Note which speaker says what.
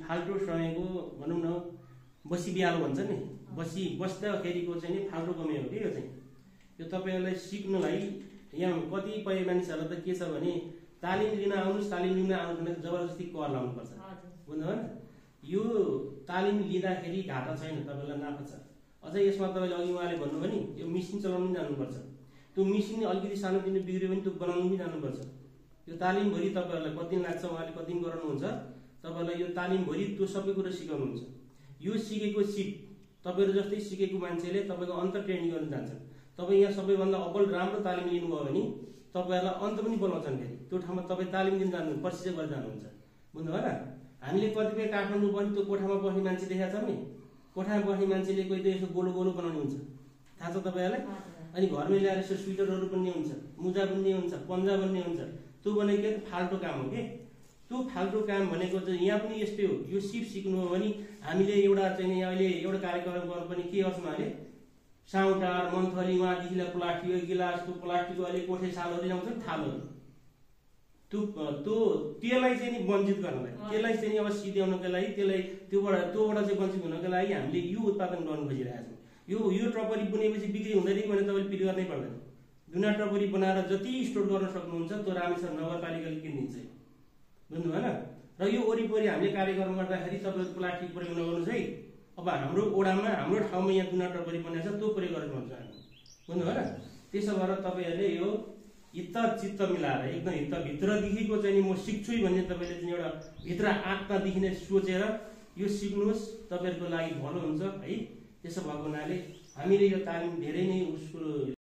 Speaker 1: फाल्टो समयको भनौँ न बसी बिहालो भन्छ नि, बस्दाखेरिको चाहिँ नि फाल्टो कमाइ हो कि यो चाहिँ। यो तपाईँहरूलाई सिक्नलाई यहाँ कतिपय मानिसहरूलाई त के छ भने तालिम लिन आउनुहोस्, तालिम लिन आउनु जबरजस्ती कर लाउनुपर्छ, बुझ्नुभयो न। यो तालिम लिँदाखेरि घाटा छैन, तपाईँलाई नाफा छ। अझ यसमा तपाईँले अघि उहाँले भन्नुभयो नि यो मेसिन चलाउनु पनि जानुपर्छ। त्यो मेसिन अलिकति सानोतिनो बिग्रियो भने त्यो बनाउनु पनि जानुपर्छ। यो तालिमभरि तपाईँहरूलाई कति दिन लाग्छ, उहाँले कति दिन गराउनुहुन्छ, तपाईँहरूलाई यो तालिमभरि त्यो सबै कुरो सिकाउनुहुन्छ। यो सिकेको सिप तपाईँहरू जस्तै सिकेको मान्छेले तपाईँको अन्त ट्रेनिङ गर्न जान्छन्। तपाईँ यहाँ सबैभन्दा अब्बल राम्रो तालिम लिनुभयो भने तपाईँहरूलाई अन्त पनि बोलाउँछन्। फेरि त्यो ठाउँमा तपाईँ तालिम दिन जानु प्रशिक्षण गरेर जानुहुन्छ, बुझ्नुभयो न। हामीले कतिपय काठमाडौँ पनि त्यो कोठामा बस्ने मान्छे देखाएको छौँ नि, कोठामा बस्ने मान्छेले कोही त यसो गोलो गोलो बनाउने हुन्छ, थाहा छ तपाईँहरूलाई। अनि घरमा ल्याएर यसो स्वेटरहरू बन्ने हुन्छ, मुजा बन्ने हुन्छ, पन्जा बन्ने हुन्छ। त्यो भनेको फाल्टो काम हो कि। त्यो फाल्टो काम भनेको चाहिँ यहाँ पनि यस्तै हो। यो सिप सिक्नु हो भने हामीले एउटा चाहिँ अहिले एउटा कार्यक्रम गर्नु पनि के गर्छौँ, अहिले साउटार मन्थली उहाँदेखिलाई प्लास्टिक गिलास, त्यो प्लास्टिकको अहिले कोठे सालहरू ल्याउँछ नि, थालहरू, त्यसलाई चाहिँ नि वञ्चित गर्नलाई, त्यसलाई चाहिँ अब सिध्याउनको लागि, त्यसलाई त्योबाट चाहिँ वञ्चित हुनको लागि हामीले यो उत्पादन गर्नु खोजिरहेको छौँ। यो टपरी बुनेपछि बिक्री हुँदैन भने तपाईँले पिर गर्नै पर्दैन। दुना टपरी बनाएर जति स्टोर गर्न सक्नुहुन्छ त्यो रामेश्वरम नगरपालिकाले किनिदिन्छ, बुझ्नुभयो न। र यो वरिपरि हामीले कार्यक्रम गर्दाखेरि तपाईँहरू प्लास्टिक प्रयोग नगर्नुहोस् है। अब हाम्रो ओडामा हाम्रो ठाउँमा यहाँ दुना टपरी बनाएको छ, त्यो प्रयोग गरेर भन्छ हामी, बुझ्नुभयो न। त्यसो भएर तपाईँहरूले यो हित चित्त मिलाएर एकदम हितभित्रदेखिको चाहिँ नि म सिक्छु भन्ने तपाईँले चाहिँ एउटा भित्र आत्मादेखि नै सोचेर यो सिक्नुहोस्, तपाईँहरूको लागि भलो हुन्छ है। त्यसो भएको हुनाले हामीले यो तालिम धेरै नै उसको